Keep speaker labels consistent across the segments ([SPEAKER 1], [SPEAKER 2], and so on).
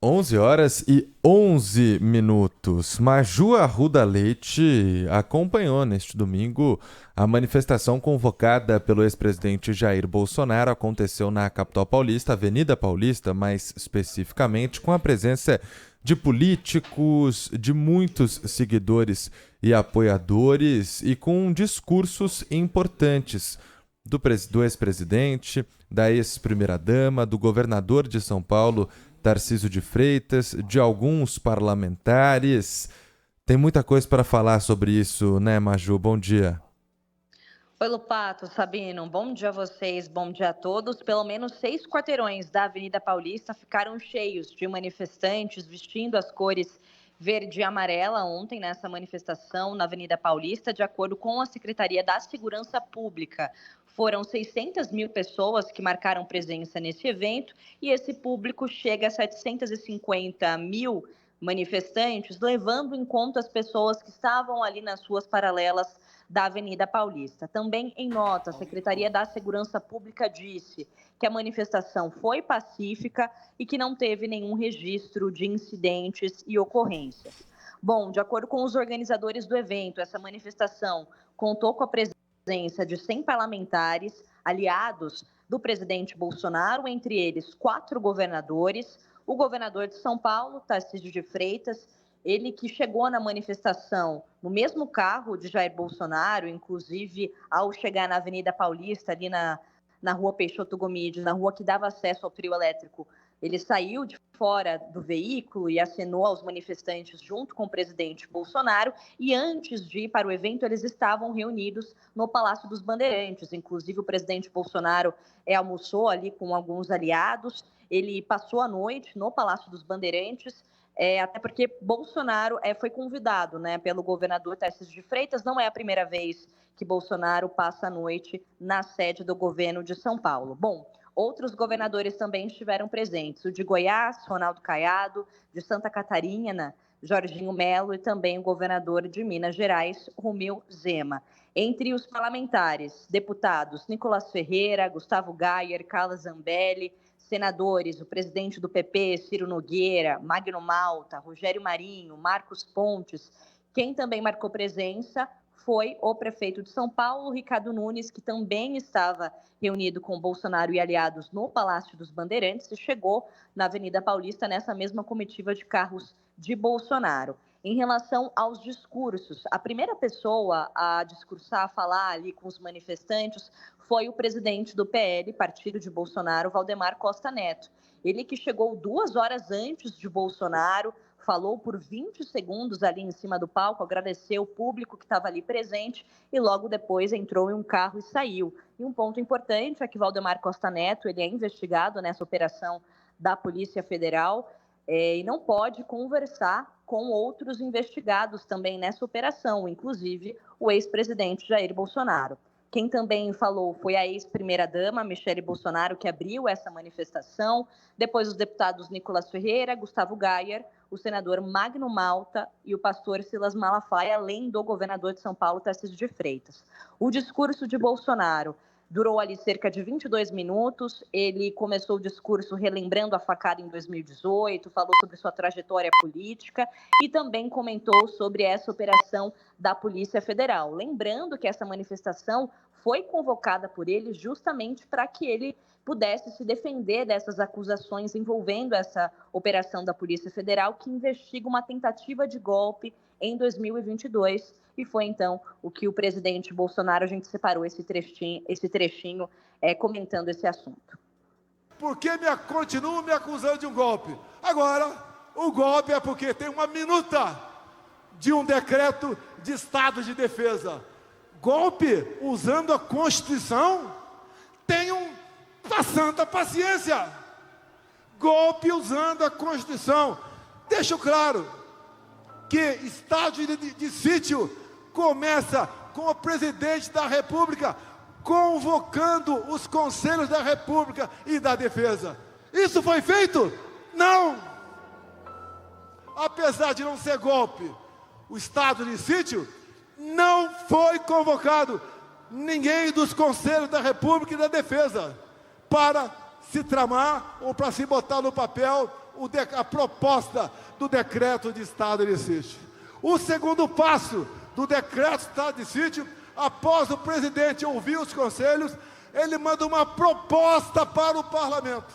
[SPEAKER 1] 11h11. Maju Arruda Leite acompanhou neste domingo a manifestação convocada pelo ex-presidente Jair Bolsonaro. Aconteceu na capital paulista, Avenida Paulista, mais especificamente, com a presença de políticos, de muitos seguidores e apoiadores e com discursos importantes do ex-presidente, da ex-primeira-dama, do governador de São Paulo, Tarcísio de Freitas, de alguns parlamentares. Tem muita coisa para falar sobre isso, né, Maju? Bom dia.
[SPEAKER 2] Oi, Lupato, Sabino, bom dia a vocês, bom dia a todos. Pelo menos 6 quarteirões da Avenida Paulista ficaram cheios de manifestantes vestindo as cores verde e amarela ontem nessa manifestação na Avenida Paulista, de acordo com a Secretaria da Segurança Pública. Foram 600 mil pessoas que marcaram presença nesse evento e esse público chega a 750 mil manifestantes, levando em conta as pessoas que estavam ali nas ruas paralelas da Avenida Paulista. Também em nota, a Secretaria da Segurança Pública disse que a manifestação foi pacífica e que não teve nenhum registro de incidentes e ocorrências. Bom, de acordo com os organizadores do evento, essa manifestação contou com a presença de 100 parlamentares aliados do presidente Bolsonaro, entre eles 4 governadores, o governador de São Paulo, Tarcísio de Freitas, ele que chegou na manifestação no mesmo carro de Jair Bolsonaro, inclusive ao chegar na Avenida Paulista, ali na rua Peixoto Gomes, na rua que dava acesso ao trio elétrico, ele saiu de fora do veículo e acenou aos manifestantes junto com o presidente Bolsonaro. E antes de ir para o evento, eles estavam reunidos no Palácio dos Bandeirantes. Inclusive, o presidente Bolsonaro almoçou ali com alguns aliados. Ele passou a noite no Palácio dos Bandeirantes, até porque Bolsonaro foi convidado, né, pelo governador Tarcísio de Freitas. Não é a primeira vez que Bolsonaro passa a noite na sede do governo de São Paulo. Bom, outros governadores também estiveram presentes. O de Goiás, Ronaldo Caiado, de Santa Catarina, Jorginho Melo, e também o governador de Minas Gerais, Romeu Zema. Entre os parlamentares, deputados Nicolás Ferreira, Gustavo Gayer, Carla Zambelli, senadores, o presidente do PP, Ciro Nogueira, Magno Malta, Rogério Marinho, Marcos Pontes. Quem também marcou presença foi o prefeito de São Paulo, Ricardo Nunes, que também estava reunido com Bolsonaro e aliados no Palácio dos Bandeirantes e chegou na Avenida Paulista nessa mesma comitiva de carros de Bolsonaro. Em relação aos discursos, a primeira pessoa a discursar, a falar ali com os manifestantes, foi o presidente do PL, partido de Bolsonaro, Valdemar Costa Neto. Ele que chegou 2 horas antes de Bolsonaro, falou por 20 segundos ali em cima do palco, agradeceu o público que estava ali presente e logo depois entrou em um carro e saiu. E um ponto importante é que Valdemar Costa Neto, ele é investigado nessa operação da Polícia Federal e não pode conversar com outros investigados também nessa operação, inclusive o ex-presidente Jair Bolsonaro. Quem também falou foi a ex-primeira-dama, Michele Bolsonaro, que abriu essa manifestação. Depois, os deputados Nicolás Ferreira, Gustavo Gayer, o senador Magno Malta e o pastor Silas Malafaia, além do governador de São Paulo, Tarcísio de Freitas. O discurso de Bolsonaro durou ali cerca de 22 minutos. Ele começou o discurso relembrando a facada em 2018, falou sobre sua trajetória política e também comentou sobre essa operação da Polícia Federal. Lembrando que essa manifestação foi convocada por ele justamente para que ele pudesse se defender dessas acusações envolvendo essa operação da Polícia Federal, que investiga uma tentativa de golpe em 2022. E foi, então, o que o presidente Bolsonaro, a gente separou esse trechinho comentando esse assunto.
[SPEAKER 3] Porque continuam me acusando de um golpe. Agora, o golpe é porque tem uma minuta de um decreto de estado de defesa. Golpe usando a Constituição? Tenham a santa paciência. Golpe usando a Constituição. Deixo claro que estado de sítio começa com o presidente da República convocando os conselhos da República e da Defesa. Isso foi feito? Não! Apesar de não ser golpe, o estado de sítio não foi convocado ninguém dos conselhos da República e da Defesa para se tramar ou para se botar no papel a proposta do decreto de estado de sítio. O segundo passo do decreto de estado de sítio, após o presidente ouvir os conselhos, ele manda uma proposta para o parlamento.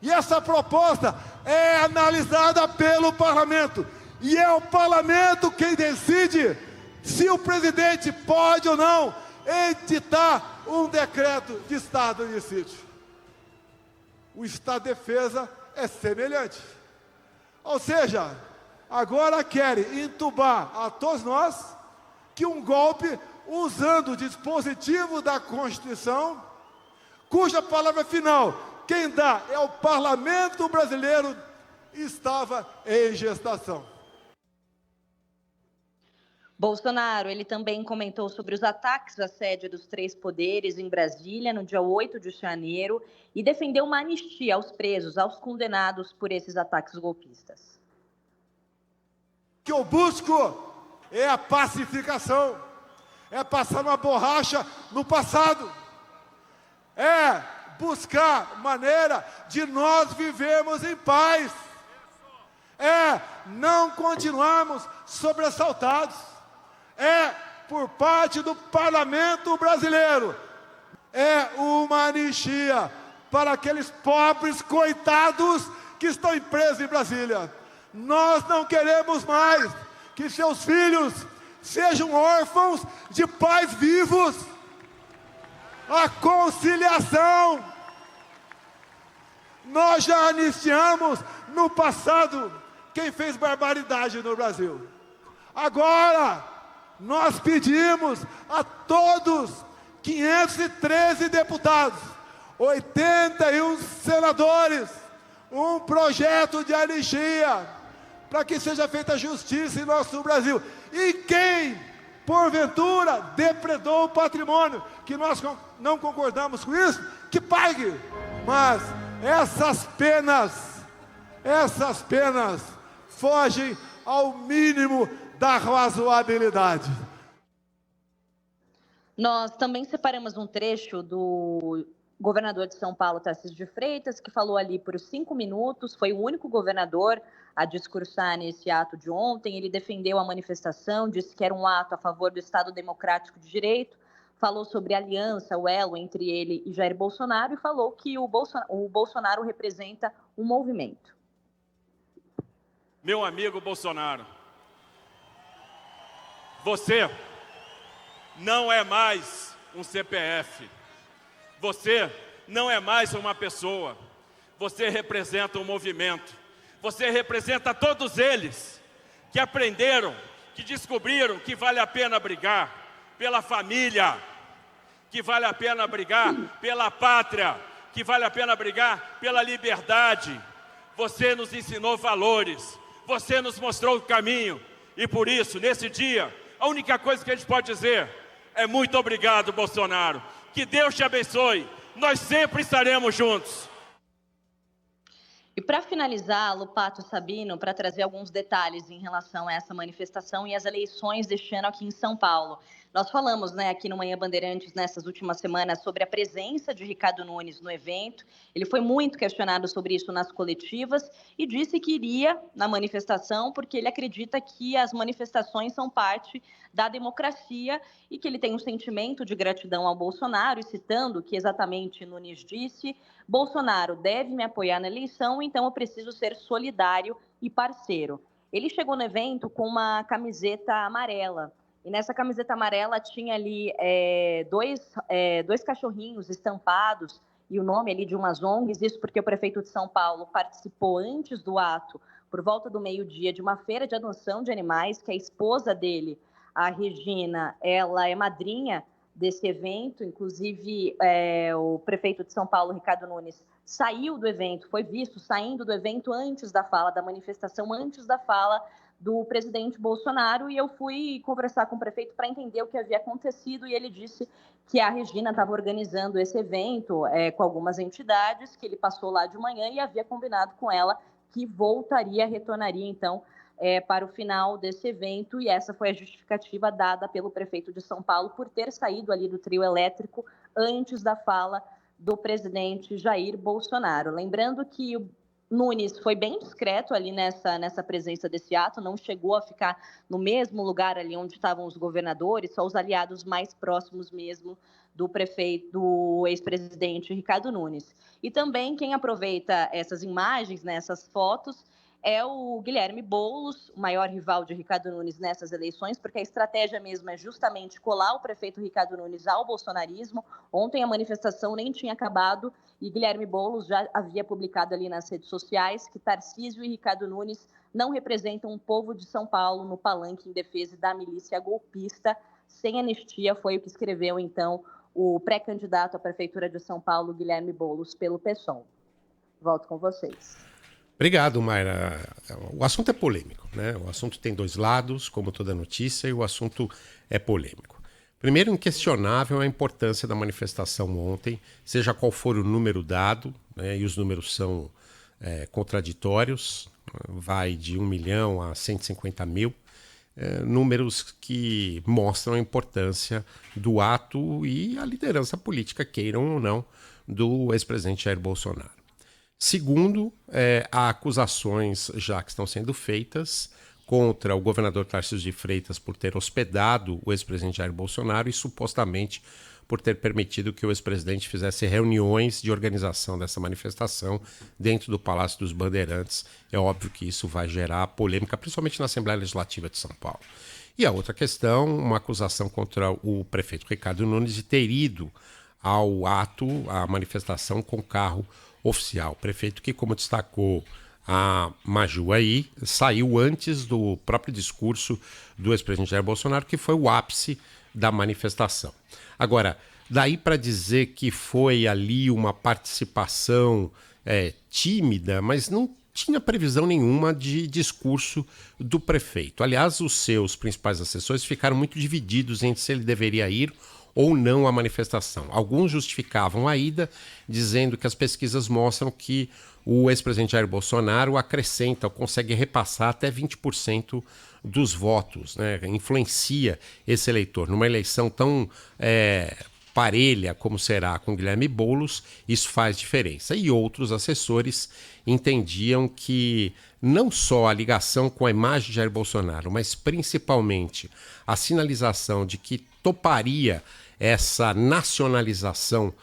[SPEAKER 3] E essa proposta é analisada pelo parlamento. E é o parlamento quem decide se o presidente pode ou não editar um decreto de estado de sítio. O estado de defesa é semelhante. Ou seja, agora querem entubar a todos nós que um golpe usando o dispositivo da Constituição, cuja palavra final, quem dá é o parlamento brasileiro, estava em gestação.
[SPEAKER 2] Bolsonaro, ele também comentou sobre os ataques à sede dos três poderes em Brasília no dia 8 de janeiro e defendeu uma anistia aos presos, aos condenados por esses ataques golpistas.
[SPEAKER 3] O que eu busco é a pacificação, é passar uma borracha no passado, é buscar maneira de nós vivermos em paz, é não continuarmos sobressaltados, é por parte do parlamento brasileiro, é uma anistia para aqueles pobres coitados que estão presos em Brasília. Nós não queremos mais que seus filhos sejam órfãos de pais vivos. A conciliação, nós já anistiamos no passado quem fez barbaridade no Brasil. Agora, nós pedimos a todos, 513 deputados, 81 senadores, um projeto de anistia, para que seja feita justiça em nosso Brasil. E quem, porventura, depredou o patrimônio, que nós não concordamos com isso, que pague. Mas essas penas fogem ao mínimo da razoabilidade.
[SPEAKER 2] Nós também separamos um trecho do governador de São Paulo, Tarcísio de Freitas, que falou ali por 5 minutos, foi o único governador a discursar nesse ato de ontem. Ele defendeu a manifestação, disse que era um ato a favor do Estado Democrático de Direito, falou sobre a aliança, o elo entre ele e Jair Bolsonaro, e falou que o Bolsonaro representa um movimento.
[SPEAKER 4] Meu amigo Bolsonaro, você não é mais um CPF, você não é mais uma pessoa, você representa um movimento, você representa todos eles que aprenderam, que descobriram que vale a pena brigar pela família, que vale a pena brigar pela pátria, que vale a pena brigar pela liberdade. Você nos ensinou valores, você nos mostrou o caminho, e por isso, nesse dia, a única coisa que a gente pode dizer é muito obrigado, Bolsonaro. Que Deus te abençoe. Nós sempre estaremos juntos.
[SPEAKER 2] E para finalizar, Lupato Sabino, para trazer alguns detalhes em relação a essa manifestação e as eleições deste ano aqui em São Paulo. Nós falamos, aqui no Manhã Bandeirantes, nessas últimas semanas, sobre a presença de Ricardo Nunes no evento. Ele foi muito questionado sobre isso nas coletivas e disse que iria na manifestação porque ele acredita que as manifestações são parte da democracia e que ele tem um sentimento de gratidão ao Bolsonaro, e citando o que exatamente Nunes disse: Bolsonaro deve me apoiar na eleição, então eu preciso ser solidário e parceiro. Ele chegou no evento com uma camiseta amarela. E nessa camiseta amarela tinha ali dois cachorrinhos estampados e o nome ali de umas ONGs, isso porque o prefeito de São Paulo participou antes do ato, por volta do meio-dia, de uma feira de adoção de animais, que a esposa dele, a Regina, ela é madrinha desse evento. Inclusive, o prefeito de São Paulo, Ricardo Nunes, saiu do evento, foi visto saindo do evento antes da fala, da manifestação, antes da fala do presidente Bolsonaro, e eu fui conversar com o prefeito para entender o que havia acontecido, e ele disse que a Regina estava organizando esse evento com algumas entidades, que ele passou lá de manhã e havia combinado com ela que retornaria então para o final desse evento, e essa foi a justificativa dada pelo prefeito de São Paulo por ter saído ali do trio elétrico antes da fala do presidente Jair Bolsonaro. Lembrando que Nunes foi bem discreto ali nessa presença desse ato, não chegou a ficar no mesmo lugar ali onde estavam os governadores, só os aliados mais próximos mesmo do prefeito, do ex-presidente Ricardo Nunes. E também quem aproveita essas imagens, né, essas fotos, é o Guilherme Boulos, o maior rival de Ricardo Nunes nessas eleições, porque a estratégia mesmo é justamente colar o prefeito Ricardo Nunes ao bolsonarismo. Ontem a manifestação nem tinha acabado e Guilherme Boulos já havia publicado ali nas redes sociais que Tarcísio e Ricardo Nunes não representam o povo de São Paulo no palanque em defesa da milícia golpista. Sem anistia, foi o que escreveu, então, o pré-candidato à Prefeitura de São Paulo, Guilherme Boulos, pelo PSOL. Volto com vocês.
[SPEAKER 5] Obrigado, Mayra. O assunto é polêmico, né? O assunto tem dois lados, como toda notícia, e o assunto é polêmico. Primeiro, inquestionável a importância da manifestação ontem, seja qual for o número dado, né? E os números são contraditórios, vai de 1 milhão a 150 mil, números que mostram a importância do ato e a liderança política, queiram ou não, do ex-presidente Jair Bolsonaro. Segundo, há acusações já que estão sendo feitas contra o governador Tarcísio de Freitas por ter hospedado o ex-presidente Jair Bolsonaro e supostamente por ter permitido que o ex-presidente fizesse reuniões de organização dessa manifestação dentro do Palácio dos Bandeirantes. É óbvio que isso vai gerar polêmica, principalmente na Assembleia Legislativa de São Paulo. E a outra questão, uma acusação contra o prefeito Ricardo Nunes de ter ido ao ato, à manifestação com carro oficial. Prefeito que, como destacou a Maju aí, saiu antes do próprio discurso do ex-presidente Jair Bolsonaro, que foi o ápice da manifestação. Agora, daí para dizer que foi ali uma participação tímida, mas não tinha previsão nenhuma de discurso do prefeito. Aliás, os seus principais assessores ficaram muito divididos entre se ele deveria ir ou não à manifestação. Alguns justificavam a ida, dizendo que as pesquisas mostram que o ex-presidente Jair Bolsonaro acrescenta, ou consegue repassar até 20% dos votos, né? Influencia esse eleitor. Numa eleição tão parelha como será com Guilherme Boulos, isso faz diferença. E outros assessores entendiam que não só a ligação com a imagem de Jair Bolsonaro, mas principalmente a sinalização de que toparia essa nacionalização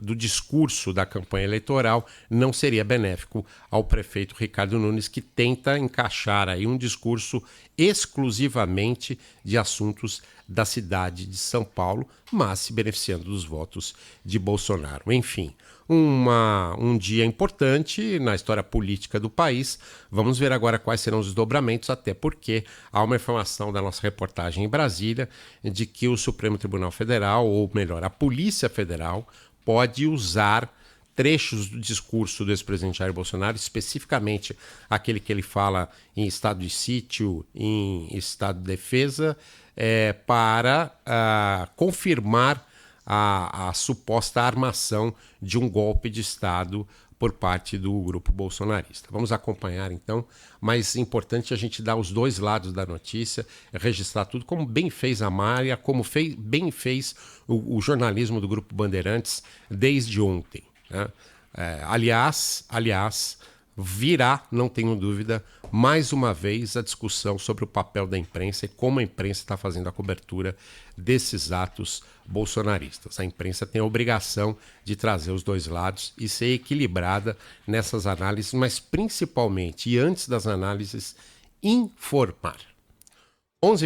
[SPEAKER 5] do discurso da campanha eleitoral não seria benéfico ao prefeito Ricardo Nunes, que tenta encaixar aí um discurso exclusivamente de assuntos da cidade de São Paulo, mas se beneficiando dos votos de Bolsonaro. Enfim, um dia importante na história política do país. Vamos ver agora quais serão os desdobramentos, até porque há uma informação da nossa reportagem em Brasília de que o Supremo Tribunal Federal, ou melhor, a Polícia Federal, pode usar trechos do discurso do ex-presidente Jair Bolsonaro, especificamente aquele que ele fala em estado de sítio, em estado de defesa, para confirmar a suposta armação de um golpe de Estado por parte do grupo bolsonarista. Vamos acompanhar então, mas importante a gente dar os dois lados da notícia, registrar tudo, como bem fez a Mária, como bem fez o jornalismo do Grupo Bandeirantes desde ontem, né? Aliás, virá, não tenho dúvida, mais uma vez a discussão sobre o papel da imprensa e como a imprensa está fazendo a cobertura desses atos bolsonaristas. A imprensa tem a obrigação de trazer os dois lados e ser equilibrada nessas análises, mas principalmente, e antes das análises, informar. 11